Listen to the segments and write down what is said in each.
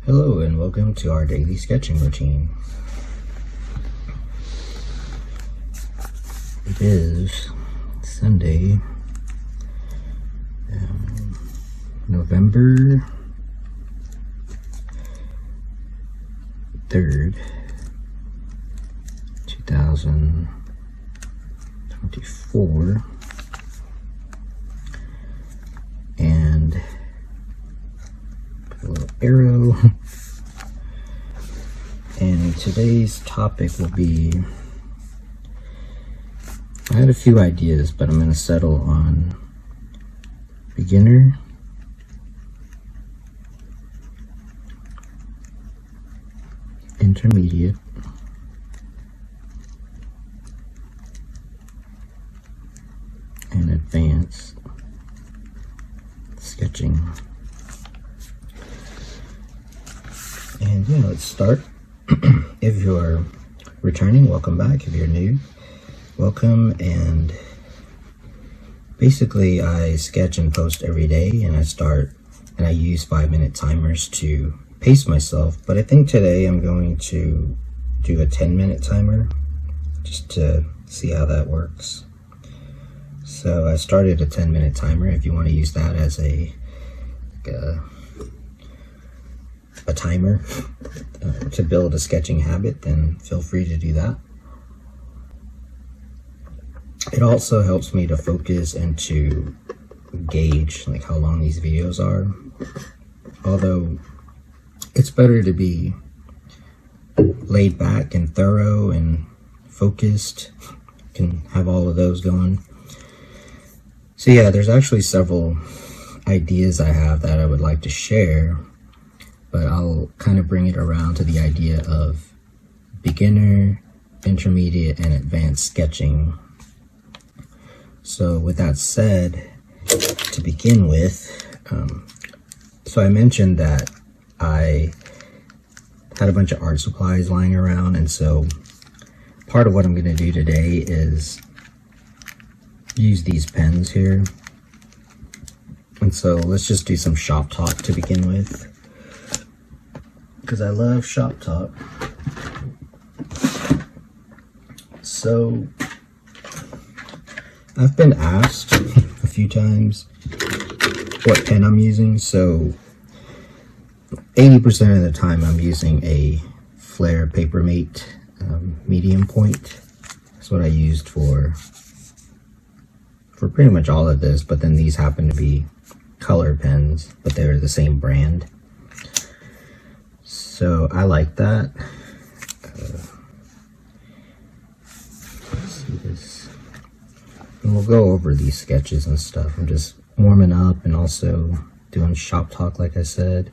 Hello and welcome to our daily sketching routine. It is Sunday, November 3rd, 2024, and put a little arrow. And today's topic will be, I had a few ideas, but I'm going to settle on beginner, intermediate, and advanced sketching. And yeah, let's start. If you're returning, welcome back. If you're new, welcome. And basically I sketch and post every day, and I use 5-minute timers to pace myself. But I think today I'm going to do a 10-minute timer just to see how that works. So I started a 10-minute timer. If you want to use that as a timer to build a sketching habit, then feel free to do that. It also helps me to focus and to gauge like how long these videos are. Although it's better to be laid back and thorough and focused, can have all of those going. So yeah, there's actually several ideas I have that I would like to share, but I'll kind of bring it around to the idea of beginner, intermediate, and advanced sketching. So with that said, to begin with, so I mentioned that I had a bunch of art supplies lying around, and so part of what I'm going to do today is use these pens here. And so let's just do some shop talk to begin with, because I love shop talk. So I've been asked a few times what pen I'm using. So 80% of the time I'm using a Flair Papermate medium point. That's what I used for pretty much all of this, but then these happen to be color pens, but they're the same brand. So I like that. Let's see this. And we'll go over these sketches and stuff. I'm just warming up and also doing shop talk, like I said.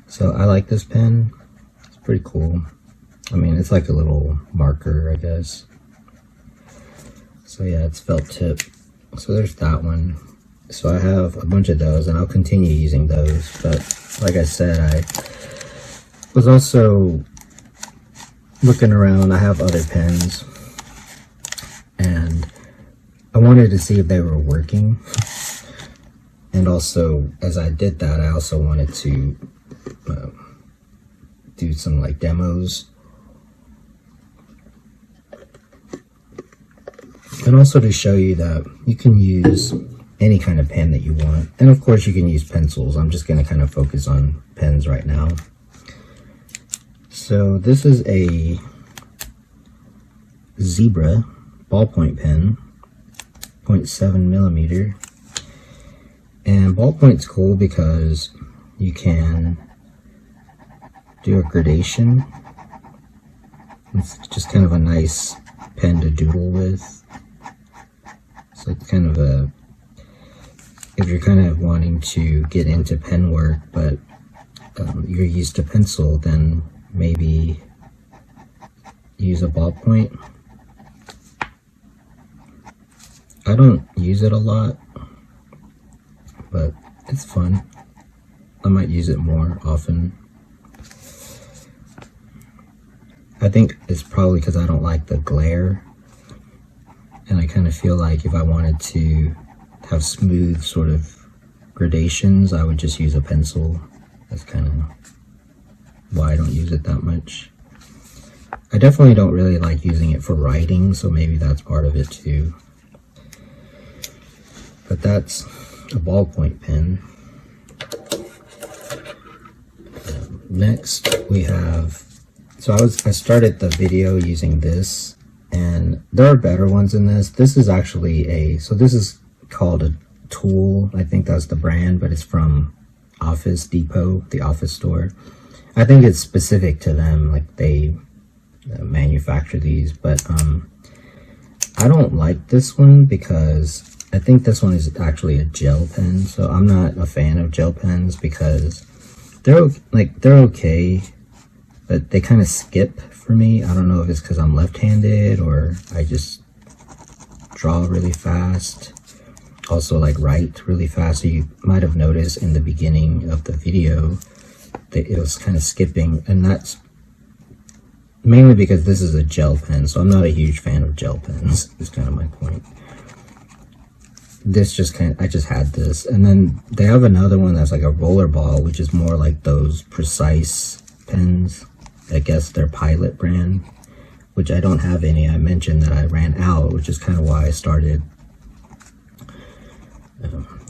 So I like this pen. It's pretty cool. I mean, it's like a little marker, I guess. So yeah, it's felt tip. So there's that one. So I have a bunch of those, and I'll continue using those. But like I said, I was also looking around. I have other pens, and I wanted to see if they were working. And also, as I did that, I also wanted to do some like demos, and also to show you that you can use any kind of pen that you want. And of course you can use pencils. I'm just going to kind of focus on pens right now. So this is a Zebra ballpoint pen, 0.7 millimeter. And ballpoint's cool because you can do a gradation. It's just kind of a nice pen to doodle with. It's like kind of a, if you're kind of wanting to get into pen work, but you're used to pencil, then maybe use a ballpoint. I don't use it a lot, but it's fun. I might use it more often. I think it's probably because I don't like the glare, and I kind of feel like if I wanted to have smooth sort of gradations, I would just use a pencil. That's kind of why I don't use it that much. I definitely don't really like using it for writing, so maybe that's part of it too. But that's a ballpoint pen. Next we have, so I started the video using this, and there are better ones than this. This is actually so this is called a Tool. I think that's the brand, but it's from Office Depot, the Office store. I think it's specific to them, like they manufacture these, but I don't like this one because I think this one is actually a gel pen. So I'm not a fan of gel pens because they're okay, but they kind of skip for me. I don't know if it's because I'm left-handed or I just draw really fast. Also like write really fast. So you might have noticed in the beginning of the video that it was kind of skipping, and that's mainly because this is a gel pen, so I'm not a huge fan of gel pens. Is kind of my point. This just I just had this, and then they have another one that's like a rollerball, which is more like those precise pens. I guess they're Pilot brand, which I don't have any. I mentioned that I ran out, which is kind of why I started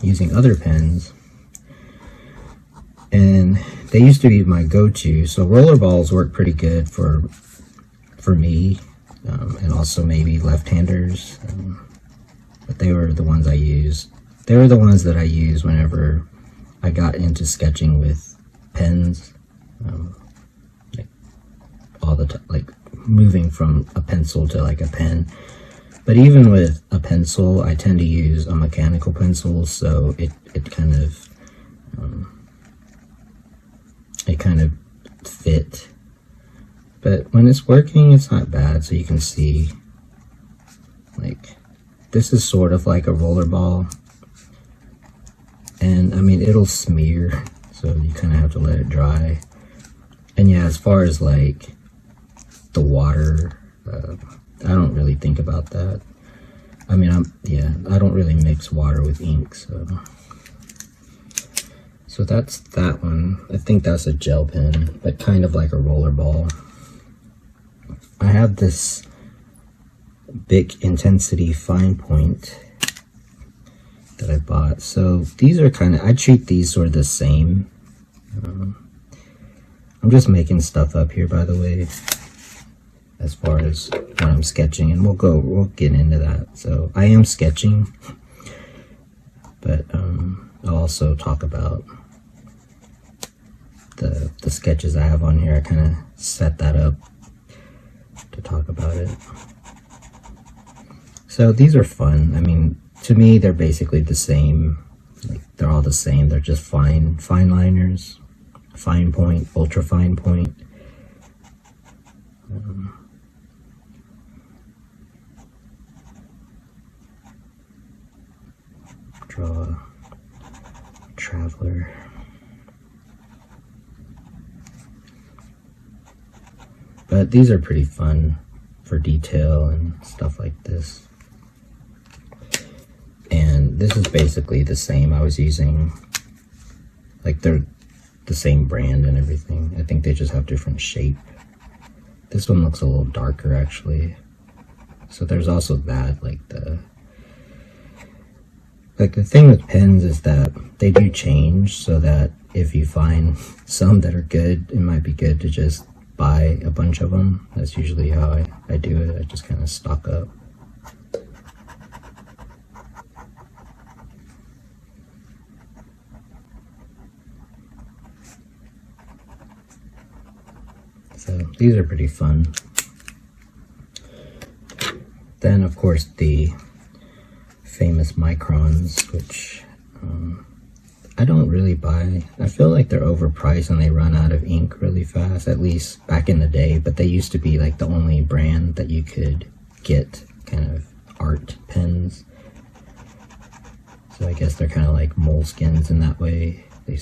using other pens. And they used to be my go-to. So rollerballs work pretty good for me, and also maybe left-handers. But they were the ones I used. They were the ones that I used whenever I got into sketching with pens, like all the time, like moving from a pencil to like a pen. But even with a pencil, I tend to use a mechanical pencil, so it kind of fit. But when it's working, it's not bad. So you can see, like, this is sort of like a rollerball, and I mean it'll smear, so you kind of have to let it dry. And yeah, as far as like the water, I don't really think about that. I mean, I don't really mix water with ink, so that's that one. I think that's a gel pen, but kind of like a rollerball. I have this Bic Intensity Fine Point that I bought. So these are I treat these sort of the same. I'm just making stuff up here, by the way, as far as when I'm sketching, and we'll get into that. So I am sketching, but I'll also talk about the sketches I have on here. I kind of set that up to talk about it. So these are fun. I mean, to me, they're basically the same. Like, they're all the same. They're just fine liners, fine point, ultra fine point. Draw a traveler. But these are pretty fun for detail and stuff like this. And this is basically the same I was using. Like, they're the same brand and everything. I think they just have different shape. This one looks a little darker, actually. So there's also that, like the thing with pens is that they do change, so that if you find some that are good, it might be good to just buy a bunch of them. That's usually how I do it. I just kind of stock up. So these are pretty fun. Then, of course, the famous Microns, which I don't really buy. I feel like they're overpriced and they run out of ink really fast, at least back in the day. But they used to be like the only brand that you could get kind of art pens. So I guess they're kind of like Moleskines in that way. They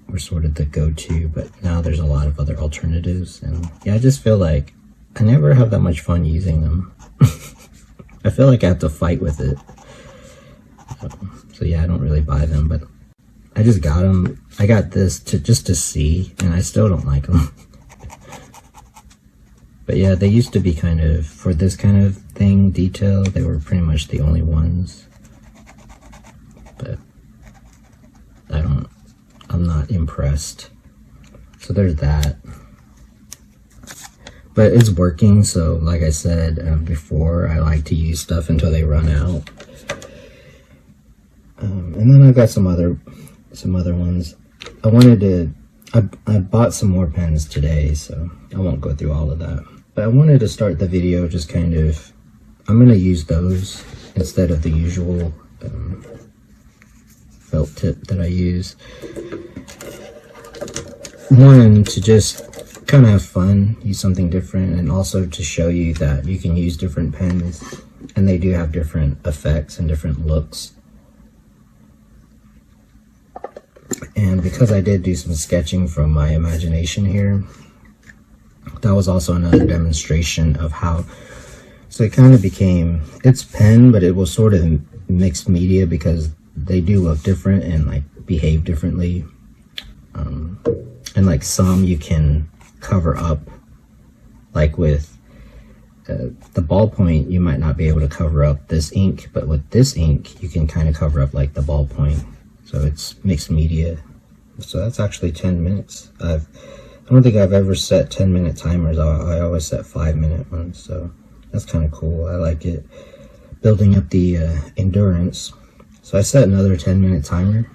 were sort of the go-to, but now there's a lot of other alternatives. And yeah, I just feel like I never have that much fun using them. I feel like I have to fight with it. So yeah, I don't really buy them, but I just got them. I got this just to see, and I still don't like them. But yeah, they used to be kind of, for this kind of thing, detail, they were pretty much the only ones. But I'm not impressed. So there's that. But it's working, so like I said before, I like to use stuff until they run out. And then I've got some other ones. I bought some more pens today, so I won't go through all of that. But I wanted to start the video just kind of, I'm going to use those instead of the usual felt tip that I use. One, to just kind of have fun, use something different, and also to show you that you can use different pens, and they do have different effects and different looks. And because I did do some sketching from my imagination here, that was also another demonstration of how, so it kind of became, it's pen, but it was sort of mixed media because they do look different and like behave differently. And like some you can cover up, like with the ballpoint, you might not be able to cover up this ink, but with this ink, you can kind of cover up like the ballpoint. So it's mixed media. So that's actually 10 minutes. I don't think I've ever set 10-minute timers. I always set 5-minute ones. So that's kind of cool. I like it. Building up the endurance. So I set another 10-minute timer.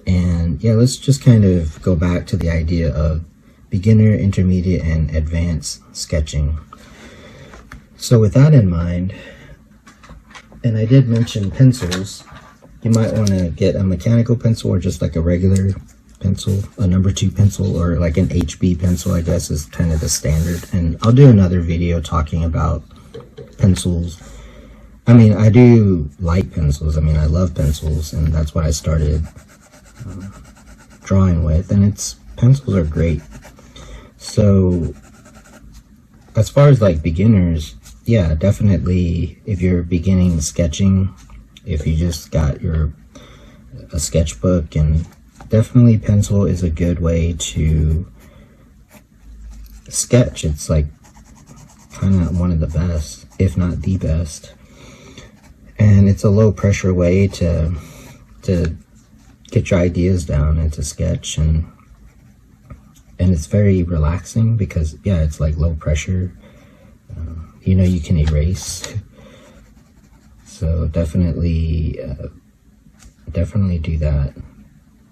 And yeah, let's just kind of go back to the idea of beginner, intermediate, and advanced sketching. So with that in mind, and I did mention pencils, you might want to get a mechanical pencil or just like a regular pencil, a number 2 pencil, or like an HB pencil, I guess is kind of the standard. And I'll do another video talking about pencils. I mean, I do like pencils. I mean, I love pencils, and that's what I started drawing with, and pencils are great. So as far as like beginners, yeah, definitely if you're beginning sketching, if you just got a sketchbook, and definitely pencil is a good way to sketch. It's like kind of one of the best, if not the best, and it's a low pressure way to get your ideas down and to sketch, and it's very relaxing because yeah, it's like low pressure. You know, you can erase. So definitely do that.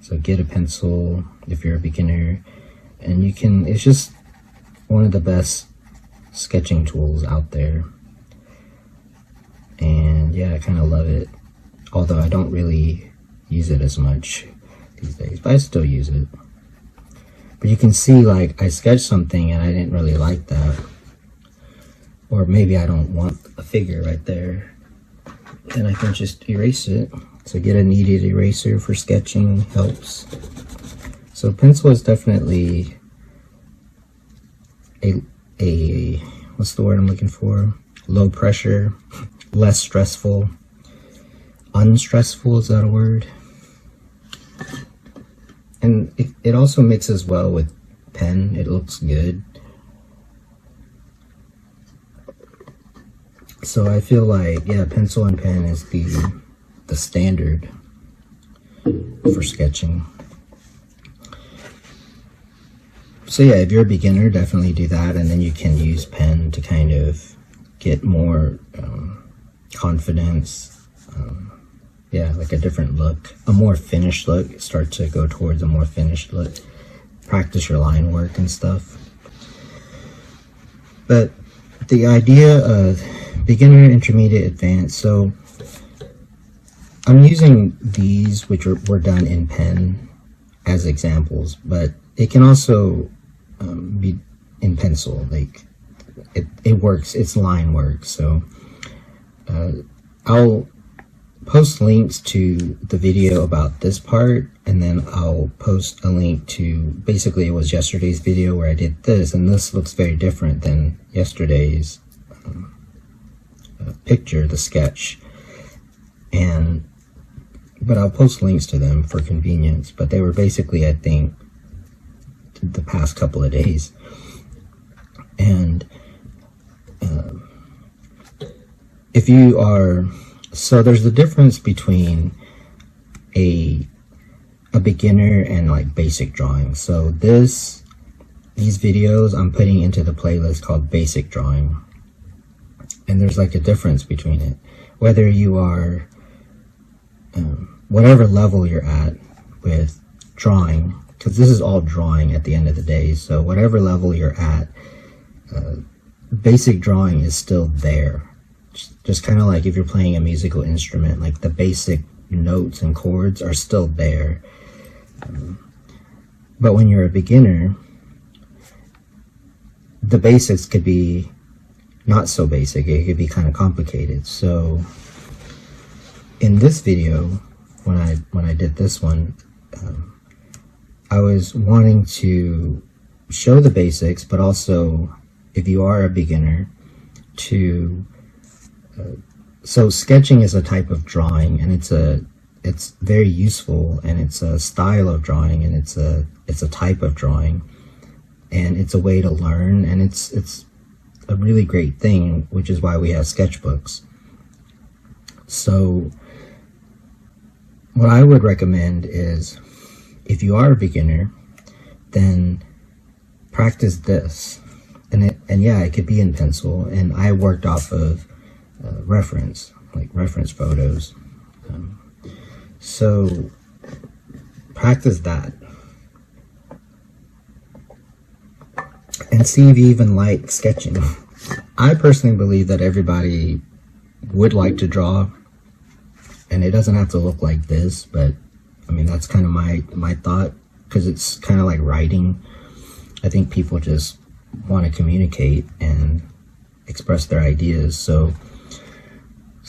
So get a pencil if you're a beginner, and it's just one of the best sketching tools out there. And yeah, I kind of love it, although I don't really use it as much these days, but I still use it. But you can see, like, I sketched something and I didn't really like that, or maybe I don't want a figure right there, and I can just erase it. So get a kneaded eraser for sketching helps. So pencil is definitely a what's the word I'm looking for? Low pressure, less stressful. Unstressful, is that a word? And it also mixes well with pen. It looks good. So I feel like, yeah, pencil and pen is the standard for sketching. So yeah, if you're a beginner, definitely do that, and then you can use pen to kind of get more confidence. Yeah, like a different look, a more finished look. Start to go towards a more finished look. Practice your line work and stuff. But the idea of beginner, intermediate, advanced. So I'm using these, which were done in pen, as examples, but it can also be in pencil. Like it works. It's line work. So I'll post links to the video about this part, and then I'll post a link to, basically it was yesterday's video where I did this, and this looks very different than yesterday's picture, the sketch. And but I'll post links to them for convenience. But they were basically, I think, the past couple of days. And if you are, so there's the difference between a beginner and like basic drawing. So these videos I'm putting into the playlist called basic drawing, and there's like a difference between it, whether you are whatever level you're at with drawing, because this is all drawing at the end of the day. So whatever level you're at, basic drawing is still there. Just kind of like if you're playing a musical instrument, like the basic notes and chords are still there. But when you're a beginner, the basics could be not so basic. It could be kind of complicated. So in this video, when I did this one, I was wanting to show the basics, but also, if you are a beginner, to so sketching is a type of drawing, and it's very useful, and it's a style of drawing, and it's a type of drawing, and it's a way to learn, and it's a really great thing, which is why we have sketchbooks. So what I would recommend is, if you are a beginner, then practice this. And yeah, it could be in pencil, and I worked off of reference photos. So practice that, and see if you even like sketching. I personally believe that everybody would like to draw, and it doesn't have to look like this, but I mean, that's kind of my thought, because it's kind of like writing. I think people just want to communicate and express their ideas. So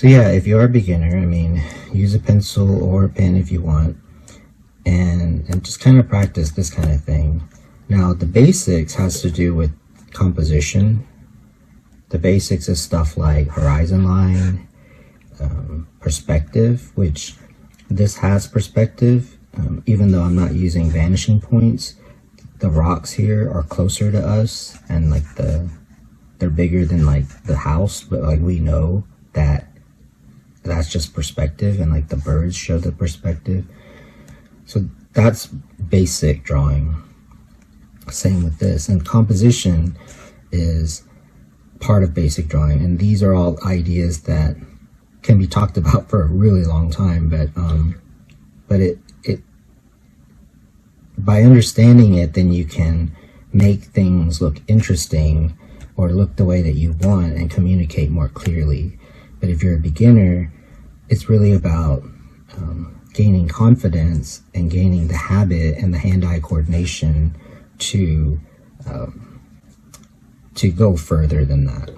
yeah, if you're a beginner, I mean, use a pencil or a pen if you want, and just kind of practice this kind of thing. Now, the basics has to do with composition. The basics is stuff like horizon line, perspective, which this has perspective, even though I'm not using vanishing points. The rocks here are closer to us, and like they're bigger than like the house, but like we know that that's just perspective, and like the birds show the perspective. So that's basic drawing. Same with this, and composition is part of basic drawing, and these are all ideas that can be talked about for a really long time, but it by understanding it, then you can make things look interesting or look the way that you want and communicate more clearly. But if you're a beginner, it's really about gaining confidence and gaining the habit and the hand-eye coordination to go further than that.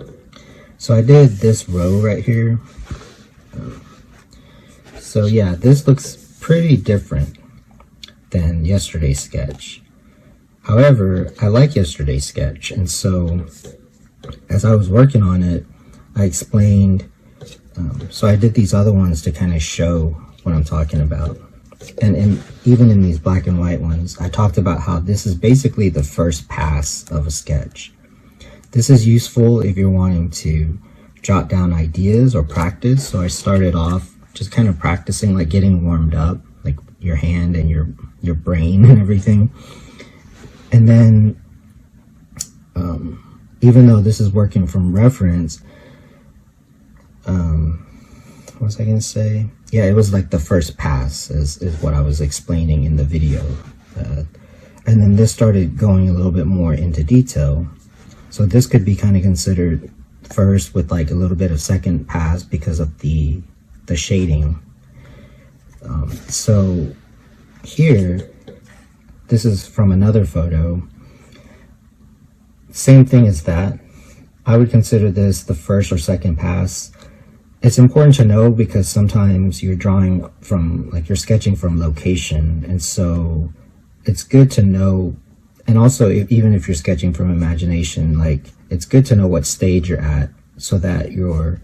So I did this row right here. So yeah, this looks pretty different than yesterday's sketch. However, I like yesterday's sketch, and so as I was working on it, I explained, so I did these other ones to kind of show what I'm talking about. And even in these black and white ones, I talked about how this is basically the first pass of a sketch. This is useful if you're wanting to jot down ideas or practice. So I started off just kind of practicing, like getting warmed up, like your hand and your brain and everything. And then even though this is working from reference, what was I gonna say? Yeah, it was like the first pass is what I was explaining in the video. And then this started going a little bit more into detail. So this could be kind of considered first with like a little bit of second pass because of the shading. So here, this is from another photo. Same thing as that. I would consider this the first or second pass. It's important to know because sometimes you're drawing from, like you're sketching from location, and so it's good to know. And also, even if you're sketching from imagination, like it's good to know what stage you're at so that you're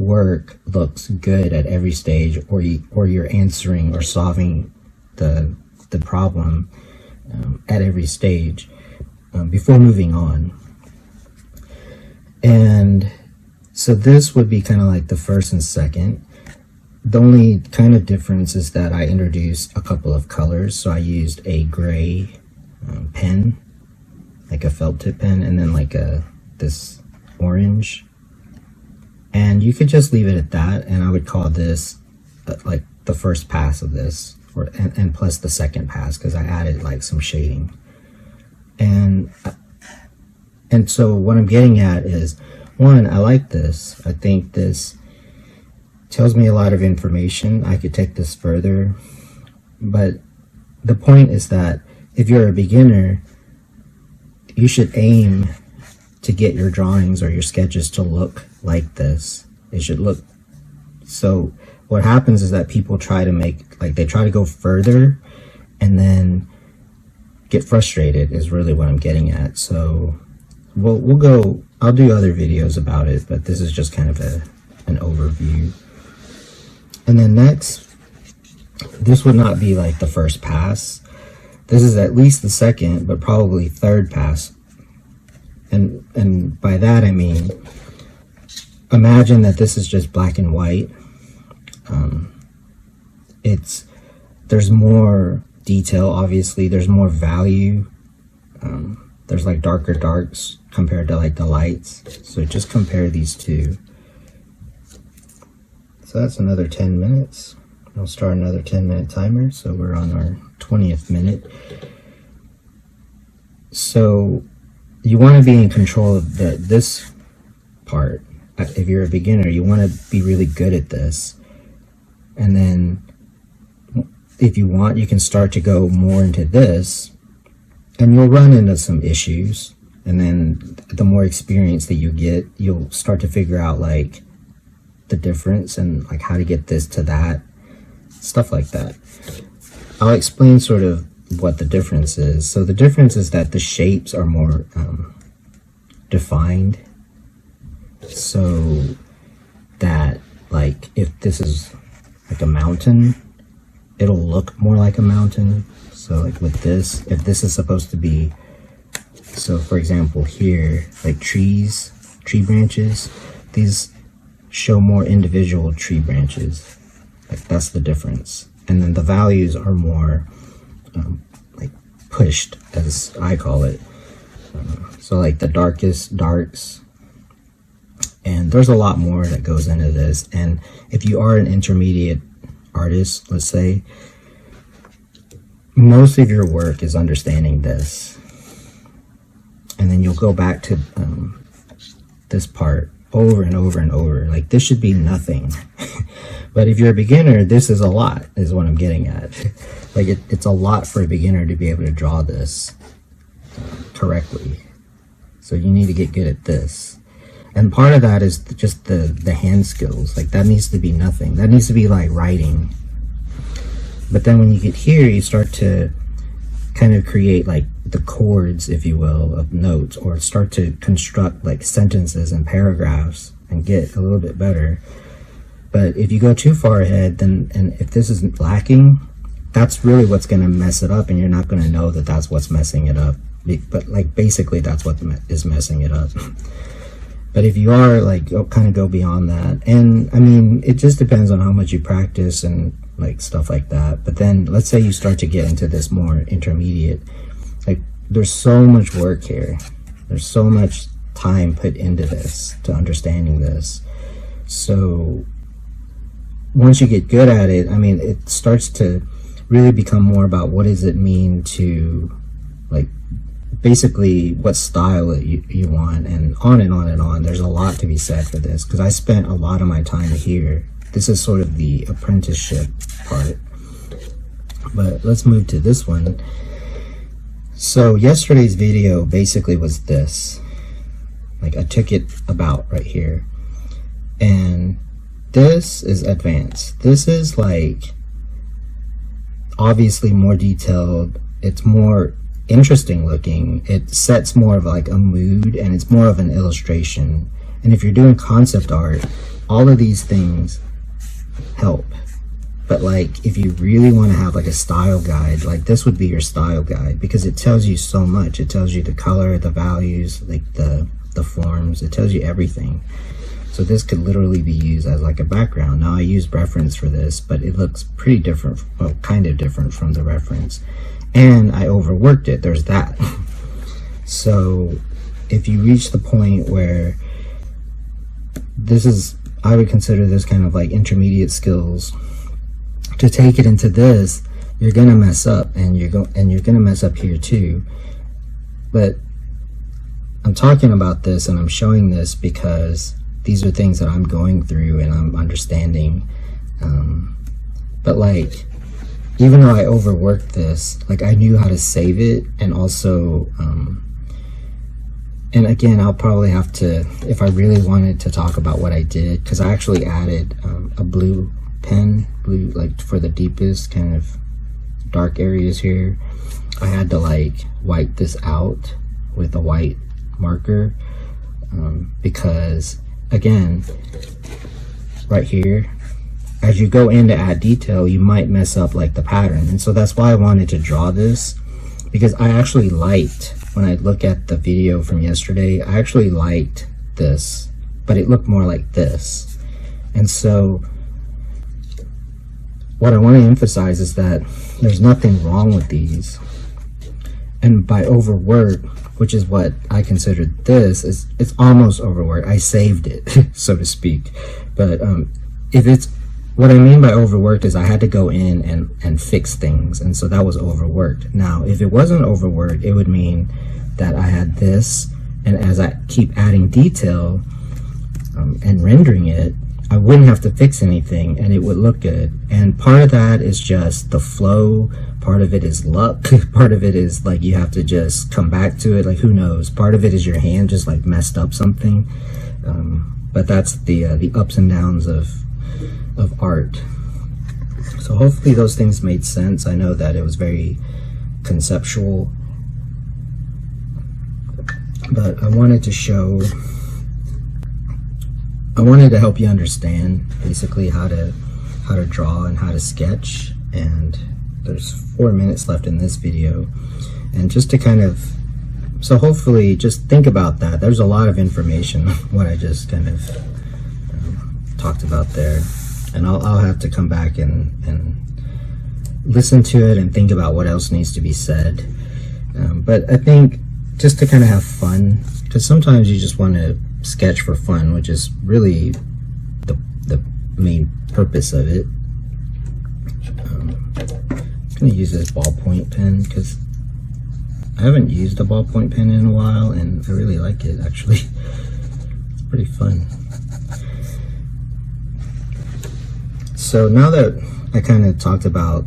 work looks good at every stage, or you're answering or solving the problem at every stage before moving on. And so this would be kind of like the first and second. The only kind of difference is that I introduced a couple of colors. So I used a gray pen, like a felt tip pen, and then like this orange. And you could just leave it at that, and I would call this like the first pass of this, and plus the second pass, because I added like some shading. And so what I'm getting at is, one, I like this. I think this tells me a lot of information. I could take this further, but the point is that if you're a beginner, you should aim to get your drawings or your sketches to look like this. It should look. So what happens is that people try to make, like, they try to go further and then get frustrated is really what I'm getting at. So we'll go, I'll do other videos about it, but this is just kind of an overview. And then next, this would not be like the first pass. This is at least the second, but probably third pass. And by that I mean, imagine that this is just black and white. There's more detail, obviously. There's more value. There's like darker darks compared to like the lights. So just compare these two. So that's another 10 minutes. I'll start another 10-minute timer. So we're on our 20th minute. So you want to be in control of this part. If you're a beginner, you want to be really good at this. And then if you want, you can start to go more into this, and you'll run into some issues. And then the more experience that you get, you'll start to figure out like the difference and like how to get this to that, stuff like that. I'll explain sort of what the difference is. So the difference is that the shapes are more defined, so that like if this is like a mountain, it'll look more like a mountain. So like with this, if this is supposed to be, so for example here, like tree branches, these show more individual tree branches. Like that's the difference. And then the values are more like pushed, as I call it. So like the darkest darks, and there's a lot more that goes into this. And if you are an intermediate artist, let's say, most of your work is understanding this, and then you'll go back to this part over and over and over. Like this should be nothing. But if you're a beginner, this is a lot, is what I'm getting at. Like it's a lot for a beginner to be able to draw this correctly. So you need to get good at this. And part of that is just the hand skills. Like that needs to be nothing. That needs to be like writing. But then when you get here, you start to kind of create like the chords, if you will, of notes, or start to construct like sentences and paragraphs and get a little bit better. But if you go too far ahead, then, and if this is lacking, that's really what's going to mess it up, and you're not going to know that that's what's messing it up. But like basically that's what is messing it up. But if you are like kind of go beyond that, and I mean it just depends on how much you practice and like stuff like that. But then let's say you start to get into this more intermediate, like there's so much work here, there's so much time put into this, to understanding this. So once you get good at it, I mean it starts to really become more about what does it mean to like basically what style you want, and on and on and on. There's a lot to be said for this, because I spent a lot of my time here. This is sort of the apprenticeship part. But let's move to this one. So yesterday's video basically was this. Like I took it about right here. And this is advanced. This is like obviously more detailed. It's more interesting looking. It sets more of like a mood, and it's more of an illustration. And if you're doing concept art, all of these things help. But like, if you really want to have like a style guide, like this would be your style guide, because it tells you so much. It tells you the color, the values, like the forms. It tells you everything. So this could literally be used as like a background. Now I used reference for this, but it looks pretty different, well, kind of different from the reference. And I overworked it, there's that. So if you reach the point where this is, I would consider this kind of like intermediate skills, to take it into this, you're gonna mess up, and you're gonna mess up here too. But I'm talking about this and I'm showing this because these are things that I'm going through and I'm understanding. But like, even though I overworked this, like I knew how to save it, and also and again, I'll probably have to, if I really wanted to talk about what I did, because I actually added a blue pen, like for the deepest kind of dark areas here. I had to like wipe this out with a white marker, because again, right here, as you go in to add detail, you might mess up like the pattern. And so that's why I wanted to draw this, because I actually liked, when I look at the video from yesterday, I actually liked this, but it looked more like this. And so what I want to emphasize is that there's nothing wrong with these. And by overwork, which is what I considered this, is it's almost overwork. I saved it, so to speak. But if it's, what I mean by overworked is I had to go in and fix things, and so that was overworked. Now, if it wasn't overworked, it would mean that I had this, and as I keep adding detail and rendering it, I wouldn't have to fix anything and it would look good. And part of that is just the flow, part of it is luck, part of it is like you have to just come back to it, like who knows, part of it is your hand just like messed up something. But that's the ups and downs of art. So hopefully those things made sense. I know that it was very conceptual, but I wanted to show, I wanted to help you understand basically how to draw and how to sketch. And there's 4 minutes left in this video, and just to kind of, so hopefully just think about that. There's a lot of information what I just kind of talked about there, and I'll have to come back and listen to it and think about what else needs to be said. But I think just to kind of have fun, because sometimes you just want to sketch for fun, which is really the main purpose of it. I'm going to use this ballpoint pen because I haven't used a ballpoint pen in a while, and I really like it actually. It's pretty fun. So now that I kind of talked about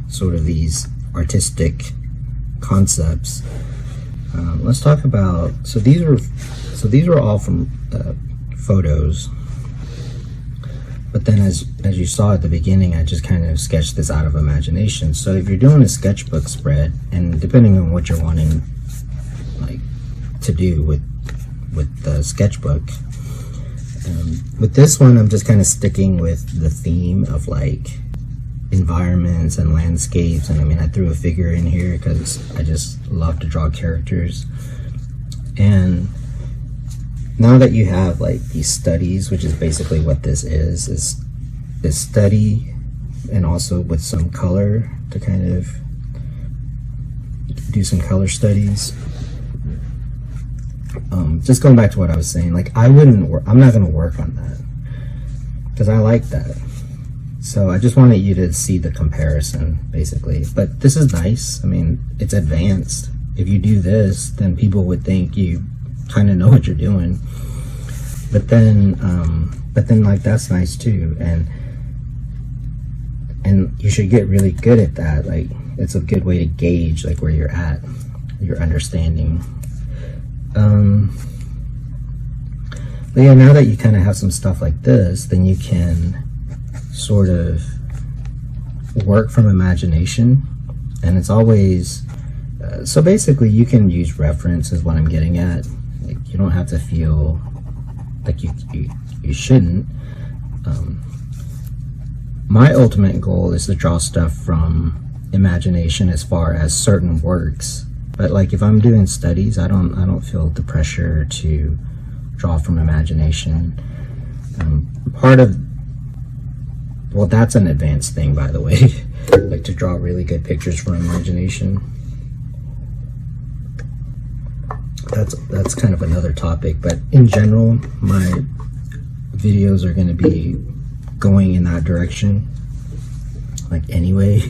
sort of these artistic concepts, let's talk about, so these were all from photos, but then as you saw at the beginning, I just kind of sketched this out of imagination. So if you're doing a sketchbook spread, and depending on what you're wanting like to do with the sketchbook, with this one I'm just kind of sticking with the theme of like environments and landscapes. And I mean, I threw a figure in here because I just love to draw characters. And now that you have like these studies, which is basically what this is study, and also with some color to kind of do some color studies. Just going back to what I was saying, like I'm not going to work on that because I like that. So I just wanted you to see the comparison basically. But this is nice. I mean, it's advanced. If you do this, then people would think you kind of know what you're doing. But then like that's nice too. And you should get really good at that. Like it's a good way to gauge like where you're at, your understanding. But yeah, now that you kind of have some stuff like this, then you can sort of work from imagination. And it's always so basically you can use reference is what I'm getting at. Like you don't have to feel like you you shouldn't. My ultimate goal is to draw stuff from imagination as far as certain works, but like if I'm doing studies, I don't feel the pressure to draw from imagination. Part of, well, that's an advanced thing, by the way, like to draw really good pictures from imagination. That's kind of another topic, but in general, my videos are going to be going in that direction, like anyway.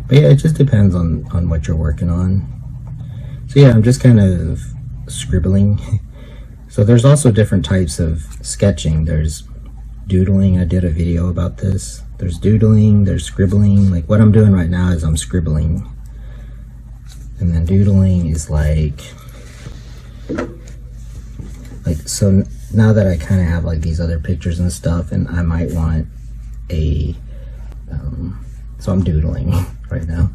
But yeah, it just depends on what you're working on. So yeah, I'm just kind of scribbling. So there's also different types of sketching. There's doodling. I did a video about this. There's doodling, there's scribbling. Like what I'm doing right now is I'm scribbling. And then doodling is like so now that I kind of have like these other pictures and stuff, and I might want a so I'm doodling right now.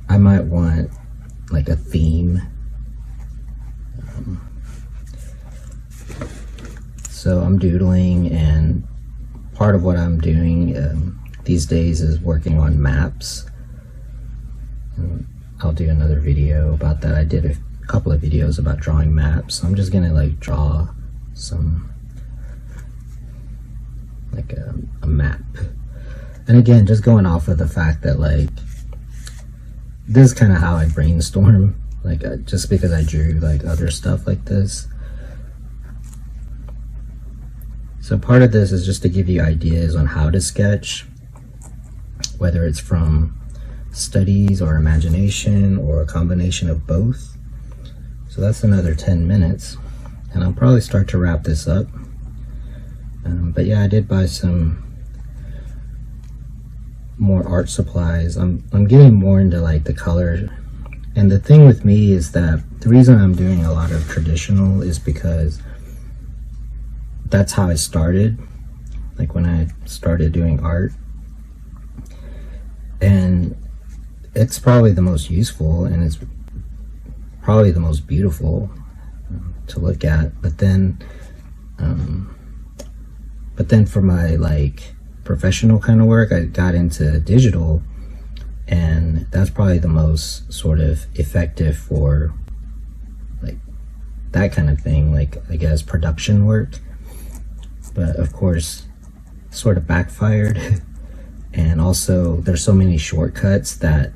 I might want like a theme. So I'm doodling, and part of what I'm doing these days is working on maps. I'll do another video about that. I did a couple of videos about drawing maps. I'm just gonna like draw some, like a map. And again, just going off of the fact that like, this is kind of how I brainstorm, like just because I drew like other stuff like this. So part of this is just to give you ideas on how to sketch, whether it's from studies or imagination or a combination of both. So that's another 10 minutes, and I'll probably start to wrap this up. But yeah, I did buy some more art supplies. I'm getting more into like the color, and the thing with me is that the reason I'm doing a lot of traditional is because that's how I started, like when I started doing art, and it's probably the most useful, and it's probably the most beautiful to look at. But then for my like professional kind of work, I got into digital, and that's probably the most sort of effective for like that kind of thing, like I guess production work. But of course, sort of backfired. And also there's so many shortcuts that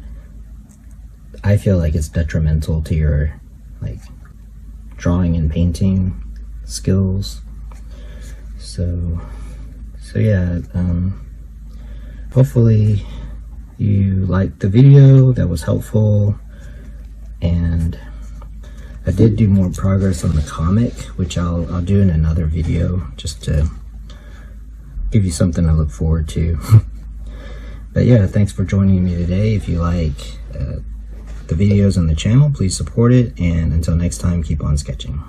I feel like it's detrimental to your like drawing and painting skills. So yeah, hopefully you liked the video. That was helpful. And I did do more progress on the comic, which I'll do in another video, just to give you something to look forward to. But yeah, thanks for joining me today. If you like the videos on the channel, please support it, and until next time, keep on sketching.